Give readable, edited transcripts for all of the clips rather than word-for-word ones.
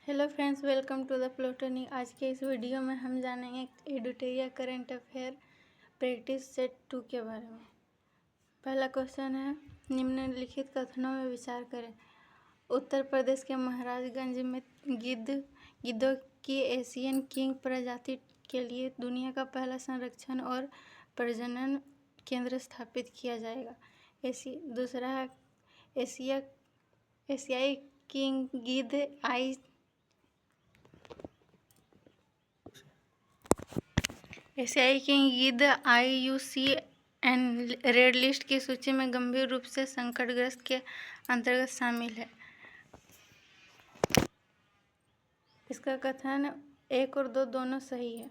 Hello friends, welcome to the प्लूटोनी। आज के इस वीडियो में हम जानेंगे एडुटेरिया करंट अफेयर प्रैक्टिस सेट 2 के बारे में। पहला क्वेश्चन है, निम्नलिखित कथनों में विचार करें। उत्तर प्रदेश के महाराजगंज में गिद्धों की एशियन किंग प्रजाति के लिए दुनिया का पहला संरक्षण और प्रजनन केंद्र स्थापित किया जाएगा। दूसरा है, एशियाई किंग गिद्ध IUCN रेड लिस्ट की सूची में गंभीर रूप से संकटग्रस्त के अंतर्गत शामिल है। इसका कथन 1 और 2 दोनों सही है।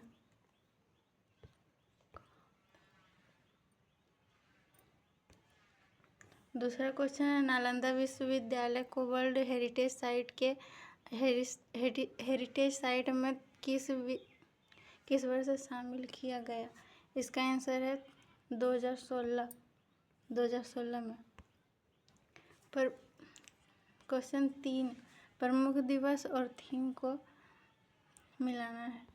दूसरा क्वेश्चन है, नालंदा विश्वविद्यालय को वर्ल्ड हेरिटेज साइट में किस वर्ष शामिल किया गया? इसका आंसर है 2016 में। पर क्वेश्चन 3, प्रमुख दिवस और थीम को मिलाना है।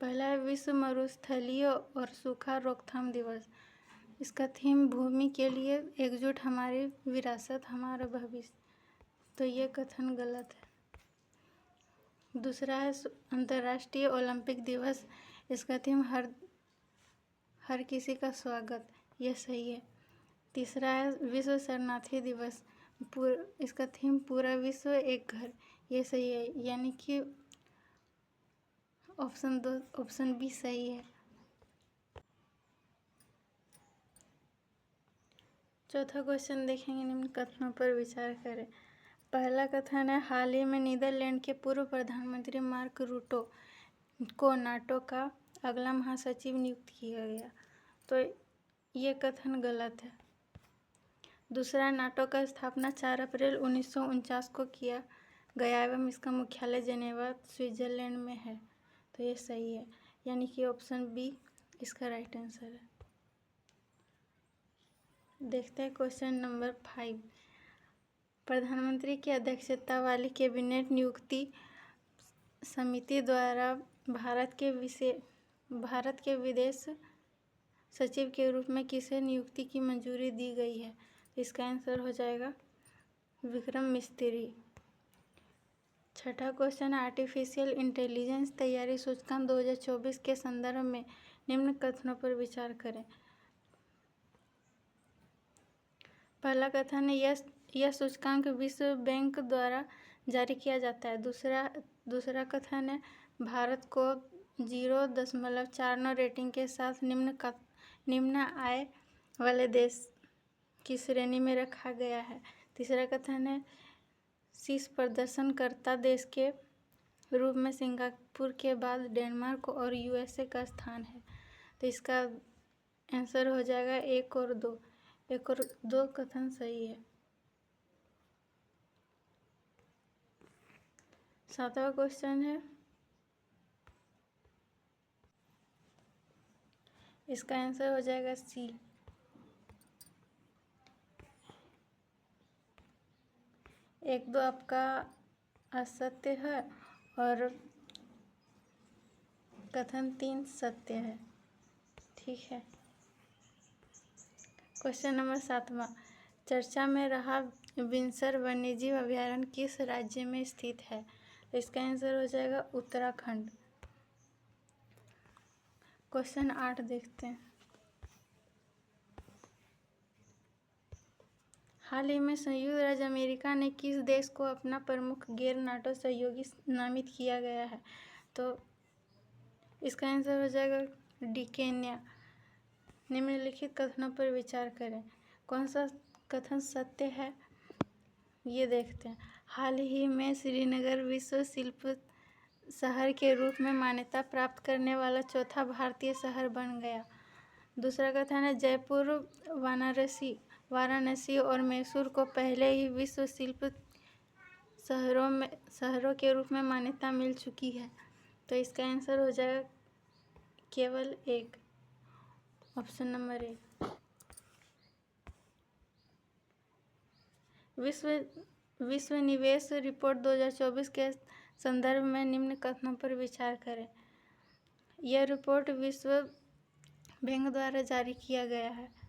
पहला है विश्व मरुस्थलीय और सूखा रोकथाम दिवस। इसका थीम भूमि के लिए एकजुट, हमारी विरासत हमारा भविष्य। तो ये कथन गलत है। दूसरा है अंतर्राष्ट्रीय ओलंपिक दिवस। इसका थीम हर किसी का स्वागत। यह सही है। तीसरा है विश्व शरणार्थी दिवस। इसका थीम पूरा विश्व एक घर। ये सही है, यानी कि ऑप्शन बी सही है। चौथा क्वेश्चन देखेंगे, निम्न कथनों पर विचार करें। पहला कथन है, हाल ही में नीदरलैंड के पूर्व प्रधानमंत्री मार्क रूटो को नाटो का अगला महासचिव नियुक्त किया गया। तो ये कथन गलत है। दूसरा, नाटो का स्थापना 4 अप्रैल 1949 को किया गया एवं इसका मुख्यालय जेनेवा, स्विट्जरलैंड में है। तो ये सही है, यानी कि ऑप्शन बी इसका राइट आंसर है। देखते हैं क्वेश्चन नंबर 5। प्रधानमंत्री की अध्यक्षता वाली कैबिनेट नियुक्ति समिति द्वारा भारत के विदेश सचिव के रूप में किसे नियुक्ति की मंजूरी दी गई है? इसका आंसर हो जाएगा विक्रम मिस्त्री। छठा क्वेश्चन, आर्टिफिशियल इंटेलिजेंस तैयारी सूचकांक 2024 के संदर्भ में निम्न कथनों पर विचार करें। पहला कथन है, यह सूचकांक विश्व बैंक द्वारा जारी किया जाता है। दूसरा कथन है, भारत को 0.49 रेटिंग के साथ निम्न आय वाले देश की श्रेणी में रखा गया है। तीसरा कथन है, शीर्ष प्रदर्शनकर्ता देश के रूप में सिंगापुर के बाद डेनमार्क और USA का स्थान है। तो इसका आंसर हो जाएगा 1 और 2। 1 और 2 कथन सही है। सातवां क्वेश्चन है, इसका आंसर हो जाएगा सी। एक दो आपका असत्य है और कथन 3 सत्य है। ठीक है। क्वेश्चन नंबर 7वां, चर्चा में रहा बिनसर वन्यजीव अभयारण्य किस राज्य में स्थित है? तो इसका आंसर हो जाएगा उत्तराखंड। क्वेश्चन 8 देखते हैं। हाल ही में संयुक्त राज्य अमेरिका ने किस देश को अपना प्रमुख गैर नाटो सहयोगी नामित किया गया है? तो इसका आंसर हो जाएगा डी, केन्या। निम्नलिखित कथनों पर विचार करें। कौन सा कथन सत्य है, ये देखते हैं। हाल ही में श्रीनगर विश्व शिल्प शहर के रूप में मान्यता प्राप्त करने वाला चौथा भारतीय शहर बन गया। दूसरा कथन है, जयपुर, वाराणसी और मैसूर को पहले ही विश्व शिल्प शहरों के रूप में मान्यता मिल चुकी है। तो इसका आंसर हो जाएगा केवल 1, ऑप्शन नंबर 1। विश्व निवेश रिपोर्ट 2024 के संदर्भ में निम्न कथनों पर विचार करें। यह रिपोर्ट विश्व बैंक द्वारा जारी किया गया है।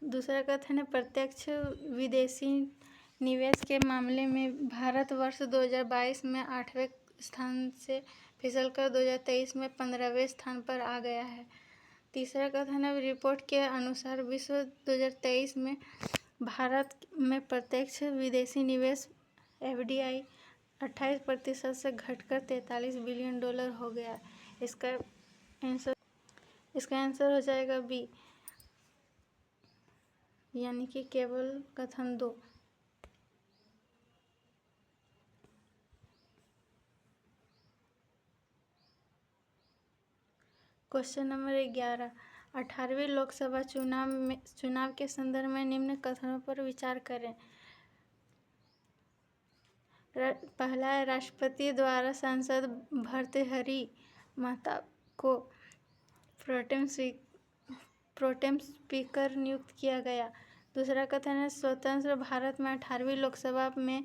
दूसरा कथन है, प्रत्यक्ष विदेशी निवेश के मामले में भारत वर्ष 2022 में 8वें स्थान से फिसलकर 2023 में 15वें स्थान पर आ गया है। तीसरा कथन है, रिपोर्ट के अनुसार विश्व 2023 में भारत में प्रत्यक्ष विदेशी निवेश FDI 28% से घटकर $43 बिलियन हो गया। इसका आंसर हो जाएगा बी, यानी कि केवल कथन 2। क्वेश्चन नंबर 11, 18वीं लोकसभा चुनाव के संदर्भ में निम्न कथनों पर विचार करें। पहला है, राष्ट्रपति द्वारा सांसद भर्तृहरि महताब को प्रोटेम स्पीकर नियुक्त किया गया। दूसरा कथन है, स्वतंत्र भारत में 18वीं लोकसभा में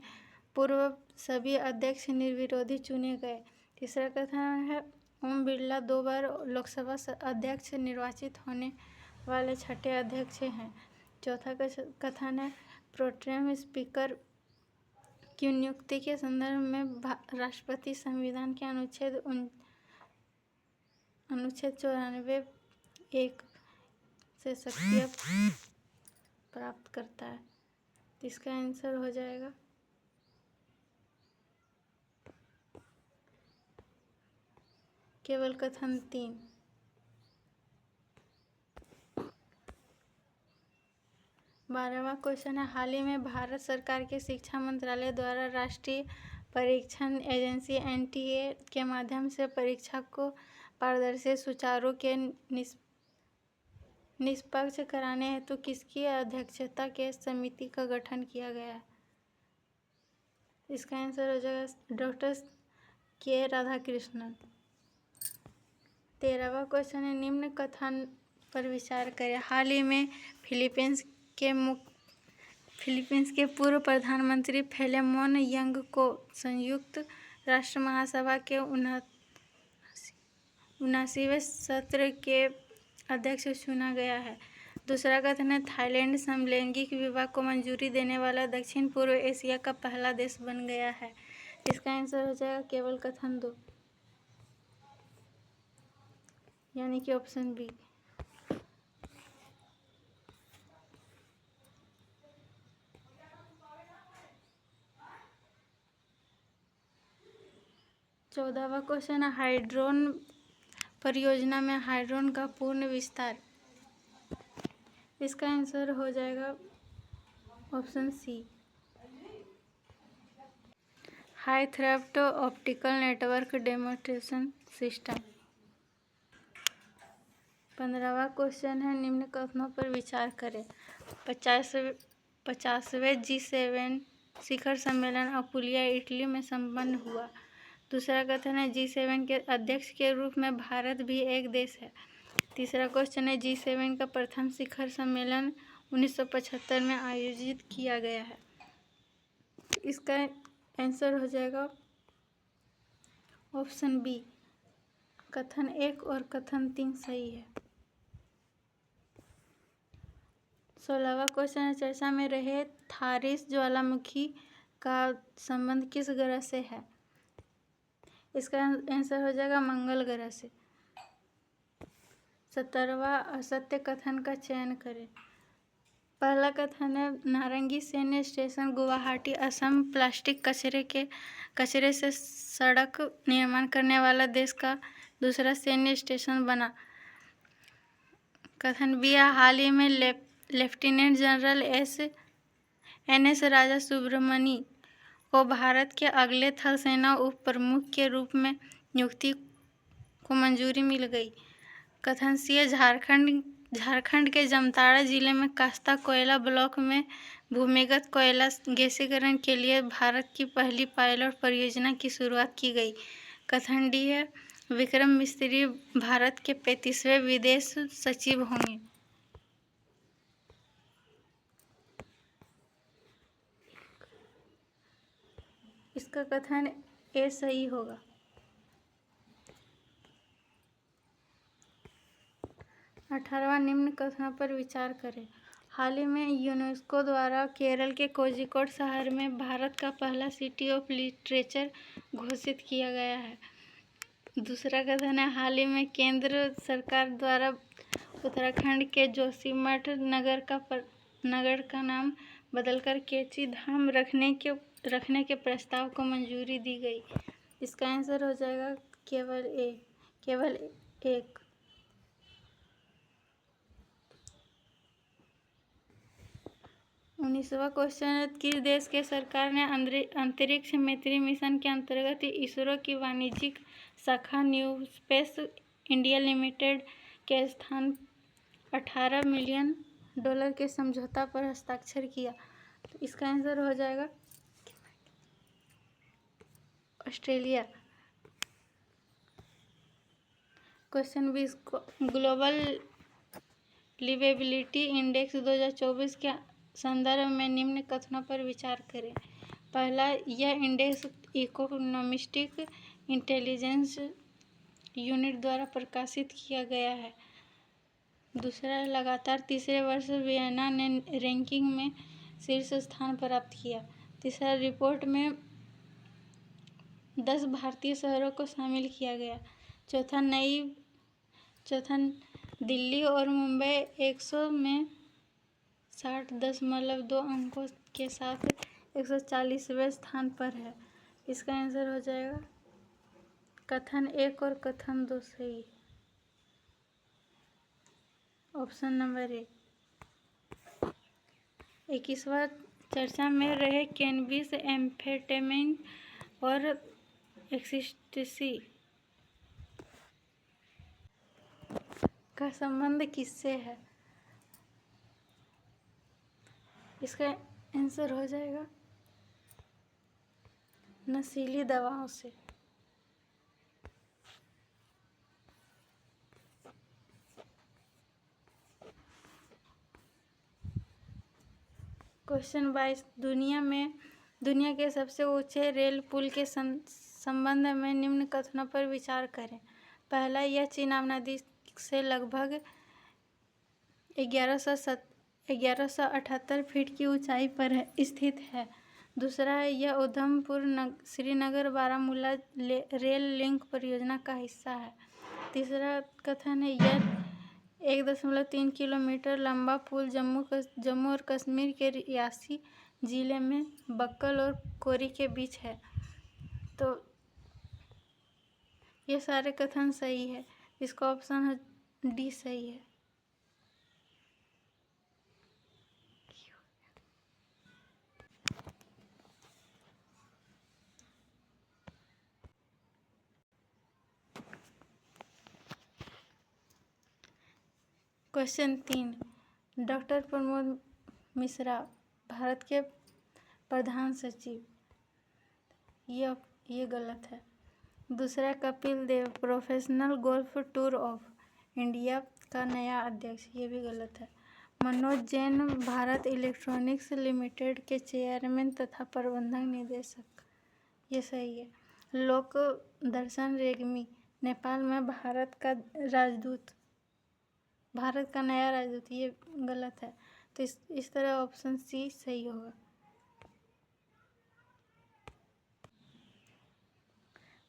पूर्व सभी अध्यक्ष निर्विरोधी चुने गए। तीसरा कथन है, ओम बिरला 2 बार लोकसभा अध्यक्ष निर्वाचित होने वाले छठे अध्यक्ष हैं। चौथा कथन है, प्रोटेम स्पीकर की नियुक्ति के संदर्भ में राष्ट्रपति संविधान के अनुच्छेद 94(1) से शक्तियाँ प्राप्त करता है। इसका आंसर हो जाएगा केवल कथन 3। 12वां क्वेश्चन है, हाल ही में भारत सरकार के शिक्षा मंत्रालय द्वारा राष्ट्रीय परीक्षण एजेंसी NTA के माध्यम से परीक्षा को पारदर्शी, सुचारू के निष्पक्ष कराने हेतु किसकी अध्यक्षता के समिति का गठन किया गया है? इसका आंसर हो जाएगा डॉक्टर के राधाकृष्णन। 13वां क्वेश्चन है, निम्न कथन पर विचार करें। हाल ही में फिलीपींस के पूर्व प्रधानमंत्री फिलेमोन यंग को संयुक्त राष्ट्र महासभा के 79वें सत्र के अध्यक्ष चुना गया है। दूसरा कथन है, थाईलैंड समलैंगिक विवाह को मंजूरी देने वाला दक्षिण पूर्व एशिया का पहला देश बन गया है। इसका आंसर हो जाएगा केवल कथन 2, यानी कि ऑप्शन बी। चौदहवां क्वेश्चन है, हाइड्रोन परियोजना में हाइड्रोन का पूर्ण विस्तार। इसका आंसर हो जाएगा option C, high throughput optical network demonstration system. 15वां क्वेश्चन है, निम्न कथनों पर विचार करें। 50वें G7 शिखर सम्मेलन अपुलिया, इटली में संपन्न हुआ। दूसरा कथन है, G7 के अध्यक्ष के रूप में भारत भी एक देश है। तीसरा क्वेश्चन है, G7 का प्रथम शिखर सम्मेलन 1975 में आयोजित किया गया है। इसका आंसर हो जाएगा ऑप्शन बी, कथन 1 और कथन 3 सही है। 16वां क्वेश्चन है, चर्चा में रहे थारिस ज्वालामुखी का संबंध किस ग्रह से है? इसका आंसर हो जाएगा मंगल ग्रह से। 17वां असत्य कथन का चयन करें। पहला कथन है, नारंगी सैन्य स्टेशन गुवाहाटी असम प्लास्टिक कचरे से सड़क निर्माण करने वाला देश का दूसरा सैन्य स्टेशन बना। कथन बी, हाल ही में लेफ्टिनेंट जनरल NS राजा सुब्रमणी को भारत के अगले थल सेना उप प्रमुख के रूप में नियुक्ति को मंजूरी मिल गई। कथन सी, झारखंड के जामताड़ा जिले में कास्ता कोयला ब्लॉक में भूमिगत कोयला गैसीकरण के लिए भारत की पहली पायलट परियोजना की शुरुआत की गई। कथन डी है, विक्रम मिस्री भारत के 35वें विदेश सचिव होंगे। इसका कथन ए सही होगा। 18वां निम्न कथनों पर विचार करें। हाल ही में यूनेस्को द्वारा केरल के कोझिकोड शहर में भारत का पहला सिटी ऑफ लिटरेचर घोषित किया गया है। दूसरा कथन है, हाल ही में केंद्र सरकार द्वारा उत्तराखंड के जोशीमठ नगर का नाम बदलकर केची धाम रखने के प्रस्ताव को मंजूरी दी गई। इसका आंसर हो जाएगा केवल एक। 19वां क्वेश्चन है, किस देश के सरकार ने अंतरिक्ष मैत्री मिशन के अंतर्गत इसरो की वाणिज्यिक शाखा न्यू स्पेस इंडिया लिमिटेड के स्थान $18 मिलियन के समझौता पर हस्ताक्षर किया? तो इसका आंसर हो जाएगा Australia. Question 20, global liveability index 2024 के संदर्भ में निम्न कथनों पर विचार करें। पहला, यह इंडेक्स इकोनॉमिस्टिक इंटेलिजेंस यूनिट द्वारा प्रकाशित किया गया है। दूसरा, लगातार तीसरे वर्ष वियना ने रैंकिंग में शीर्ष स्थान प्राप्त किया। तीसरा, रिपोर्ट में 10 भारतीय शहरों को शामिल किया गया। चौथा, दिल्ली और मुंबई 100 में 60.2 अंकों के साथ 140वें स्थान पर है। इसका आंसर हो जाएगा कथन 1 और कथन 2 सही। Option number A. 21वां, चर्चा में रहे कैनबिस, एम्फेटामिन और एक्सटेसी का संबंध किससे है? इसका आंसर हो जाएगा नशीली दवाओं से। क्वेश्चन 22, दुनिया के सबसे ऊंचे रेल पुल के संबंध में निम्न कथनों पर विचार करें। पहला, यह चेनाब नदी से लगभग 1178 फीट की ऊंचाई पर स्थित है। दूसरा है, यह उधमपुर श्रीनगर बारामूला रेल लिंक परियोजना का हिस्सा है। तीसरा कथन है, यह 1.3 किलोमीटर लंबा पुल जम्मू और कश्मीर के रियासी जिले में बक्कल और कोरी के बीच है। तो ये सारे कथन सही है। इसका ऑप्शन डी सही है। क्वेश्चन 3, डॉक्टर प्रमोद मिश्रा भारत के प्रधान सचिव, ये गलत है। दूसरा, Kapil Dev professional golf tour of India का नया अध्यक्ष, ये भी गलत है। मनोज जैन भारत इलेक्ट्रॉनिक्स लिमिटेड के चेयरमैन तथा प्रबंधक निदेशक, ये सही है। लोक दर्शन रेग्मी नेपाल में भारत का नया राजदूत, ये गलत है। तो इस तरह ऑप्शन सी सही होगा।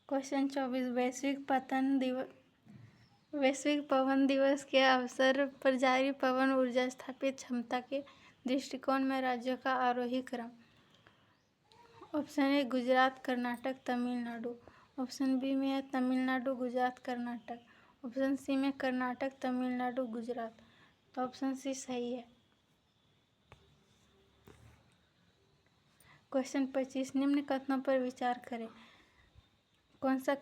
क्वेश्चन 24, वैश्विक पवन दिवस के अवसर पर जारी पवन ऊर्जा स्थापित क्षमता के दृष्टिकोण में राज्यों का आरोही क्रम। Option A, Gujarat, Karnataka, Tamil Nadu. Option B में है तमिलनाडु, गुजरात, कर्नाटक। ऑप्शन सी में कर्नाटक, तमिलनाडु, गुजरात। तो ऑप्शन सी सही है। क्वेश्चन 25, निम्न कथनों पर विचार करें। कौन सा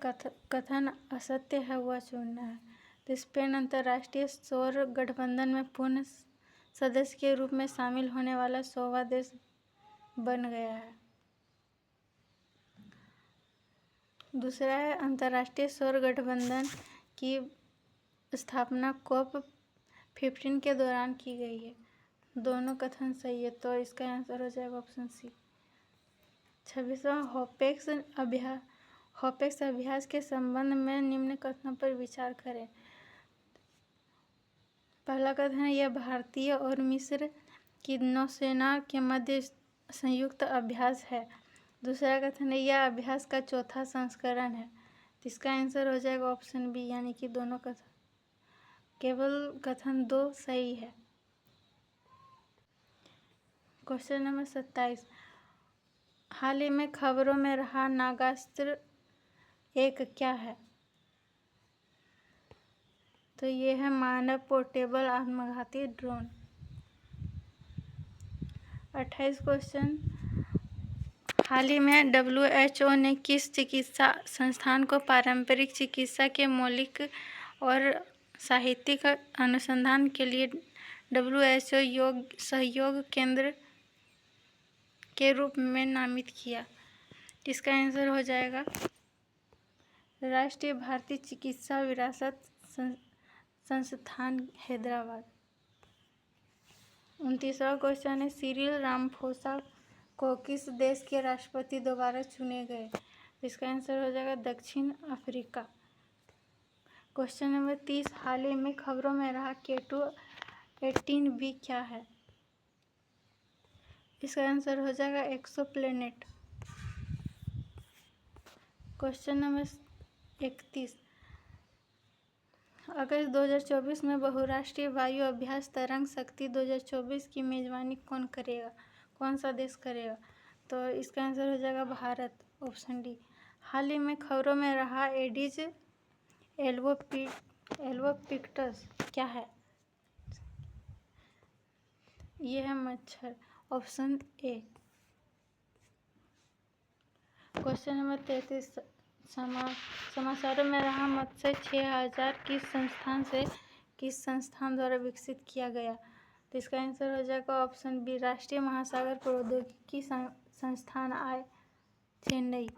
कथन असत्य है वह चुनना है। तो स्पेन अंतर्राष्ट्रीय सौर गठबंधन में पूर्ण सदस्य के रूप में शामिल होने वाला 100वां देश बन गया है। दूसरा है, अंतर्राष्ट्रीय सौर गठबंधन की स्थापना COP15 के दौरान की गई है। दोनों कथन सही है, तो इसका आंसर हो जाएगा ऑप्शन सी। 26वां होपेक्स अभ्यास के संबंध में निम्न कथनों पर विचार करें। पहला कथन है, यह भारतीय और मिस्र की नौसेना के मध्य संयुक्त अभ्यास है। दूसरा कथन है, यह अभ्यास का चौथा संस्करण है। इसका आंसर हो जाएगा ऑप्शन बी, यानी कि दोनों कथन। केवल कथन 2 सही है। क्वेश्चन नंबर 27, हाल ही में खबरों में रहा नागास्त्र 1 क्या है? तो ये है मानव पोर्टेबल आत्मघाती ड्रोन। 28 क्वेश्चन, हाल ही में WHO ने किस चिकित्सा संस्थान को पारंपरिक चिकित्सा के मौलिक और साहित्यिक अनुसंधान के लिए WHO सहयोग केंद्र के रूप में नामित किया? इसका आंसर हो जाएगा राष्ट्रीय भारतीय चिकित्सा विरासत संस्थान हैदराबाद। 29वां क्वेश्चन है, सिरिल रामाफोसा को किस देश के राष्ट्रपति दोबारा चुने गए? इसका आंसर हो जाएगा दक्षिण अफ्रीका। क्वेश्चन नंबर 30, हाल ही में खबरों में रहा केटू 18b क्या है? इसका आंसर हो जाएगा एक्सोप्लैनेट। क्वेश्चन नंबर 31, अगस्त 2024 में बहुराष्ट्रीय वायु अभ्यास तरंग शक्ति 2024 की मेजबानी कौन करेगा? कौन सा देश करेगा? तो इसका आंसर हो जाएगा भारत, ऑप्शन डी। हाल ही में खबरों में रहा एडिज एल्बोपिक्टस क्या है? यह है मच्छर, ऑप्शन ए। क्वेश्चन नंबर 33, समाचारों में रहा मत्स्य 6000 किस संस्थान द्वारा विकसित किया गया? तो इसका आंसर हो जाएगा ऑप्शन बी, राष्ट्रीय महासागर प्रौद्योगिकी संस्थान चेन्नई।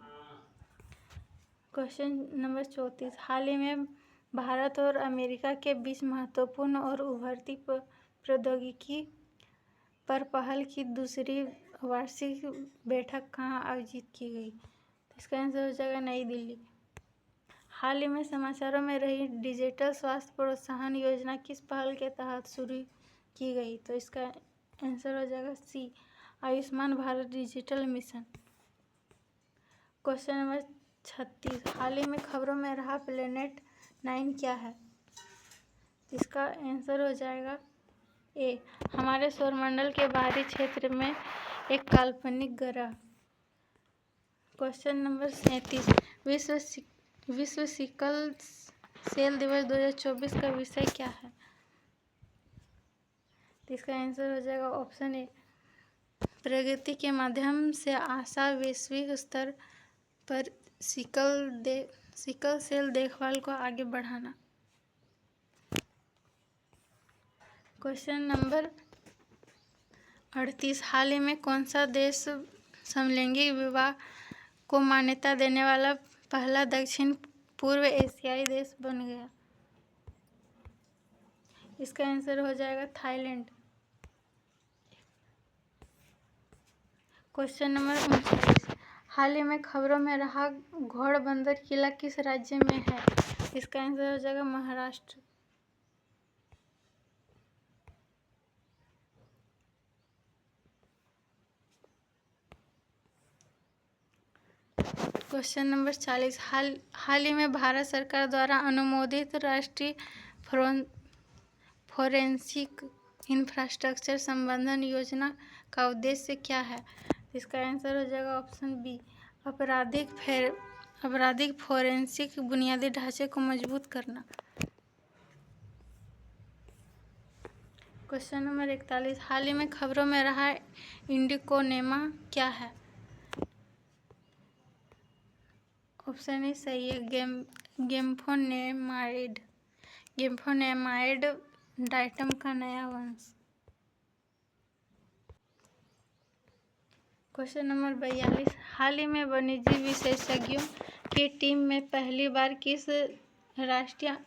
क्वेश्चन नंबर 34, हाल ही में भारत और अमेरिका के बीच महत्वपूर्ण और उभरती प्रौद्योगिकी पर पहल की दूसरी वार्षिक बैठक कहाँ आयोजित की गई? इसका आंसर हो जाएगा नई दिल्ली। हाल ही में समाचारों में रही डिजिटल स्वास्थ्य प्रोत्साहन योजना किस पहल के तहत शुरू की गई? तो इसका आंसर हो जाएगा C, Ayushman Bharat digital mission. Question number 36, हाल ही में खबरों में रहा प्लेनेट 9 क्या है? इसका आंसर हो जाएगा ए, हमारे सौरमंडल के बाहरी क्षेत्र में एक काल्पनिक ग्रह। क्वेश्चन नंबर 37, विश्व सिकल सेल दिवस 2024 का विषय क्या है? इसका आंसर हो जाएगा ऑप्शन ए, प्रगति के माध्यम से आशा वैश्विक स्तर पर सिकल सेल देखभाल को आगे बढ़ाना। क्वेश्चन नंबर 38, हाल ही में कौन सा देश समलैंगिक विवाह को मान्यता देने वाला पहला दक्षिण पूर्व एशियाई देश बन गया? इसका आंसर हो जाएगा थाईलैंड। क्वेश्चन नंबर 39, हाल ही में खबरों में रहा घोड़बंदर किला किस राज्य में है? इसका आंसर हो जाएगा महाराष्ट्र। क्वेश्चन नंबर 40, हाल ही में भारत सरकार द्वारा अनुमोदित राष्ट्रीय फोरेंसिक इंफ्रास्ट्रक्चर संवर्धन योजना का उद्देश्य क्या है? इसका आंसर हो जाएगा ऑप्शन बी, आपराधिक फोरेंसिक बुनियादी ढांचे को मजबूत करना। क्वेश्चन नंबर 41, हाल ही में खबरों में रहा इंडिकोनेमा क्या है? ऑप्शन ए सही है, गेम्फोनेमाइड डाइटम का नया वंश। क्वेश्चन नंबर 42, हाल ही में वन्यजीव विशेषज्ञों की टीम में पहली बार किस राष्ट्रीय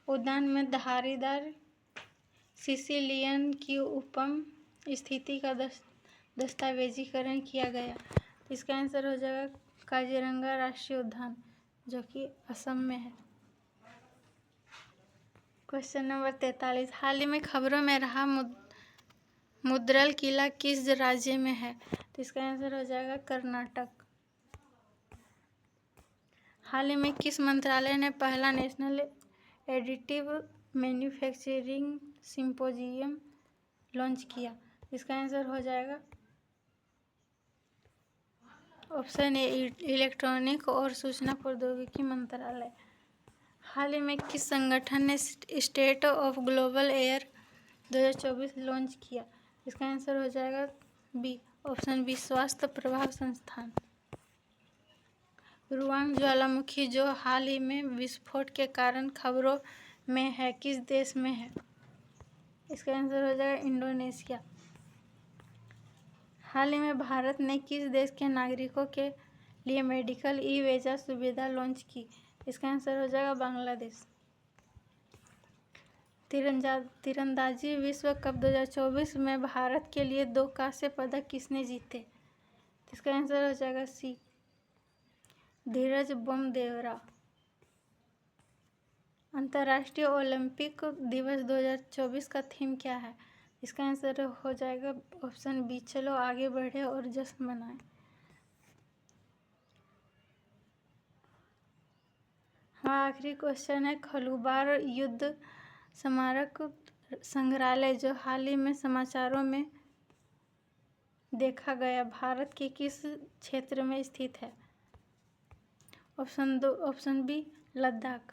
उद्यान में धारीदार सिसिलियन की उपम स्थिति का दस्तावेजीकरण किया गया? तो इसका आंसर हो जाएगा काजीरंगा राष्ट्रीय उद्यान, जो कि असम में है। क्वेश्चन नंबर 43, हाल ही में खबरों में रहा मुद्रल किला किस राज्य में है? तो इसका आंसर हो जाएगा कर्नाटक। हाल ही में किस मंत्रालय ने पहला national additive manufacturing symposium launch किया? इसका आंसर हो जाएगा ऑप्शन ए इलेक्ट्रॉनिक और सूचना प्रौद्योगिकी मंत्रालय। हाल ही में किस संगठन ने state of global air 2024 launch किया? इसका आंसर हो जाएगा बी, ऑप्शन बी, स्वास्थ्य प्रभाव संस्थान। रुआंग ज्वालामुखी जो हाल ही में विस्फोट के कारण खबरों में है, किस देश में है? इसका आंसर हो जाएगा इंडोनेशिया। हाल ही में भारत ने किस देश के नागरिकों के लिए मेडिकल ई वीज़ा सुविधा लॉन्च की? इसका आंसर हो जाएगा बांग्लादेश। तीरंदाजी विश्व कप 2024 में भारत के लिए 2 कांस्य पदक किसने जीते? इसका आंसर हो जाएगा सी, धीरज बोमदेवरा। अंतर्राष्ट्रीय ओलंपिक दिवस 2024 का थीम क्या है? इसका आंसर हो जाएगा ऑप्शन बी, चलो आगे बढ़े और जश्न मनाएं। हमारा आखिरी क्वेश्चन है, खलुबार युद्ध स्मारक संग्रहालय जो हाल ही में समाचारों में देखा गया, भारत के किस क्षेत्र में स्थित है? Option B, Ladakh.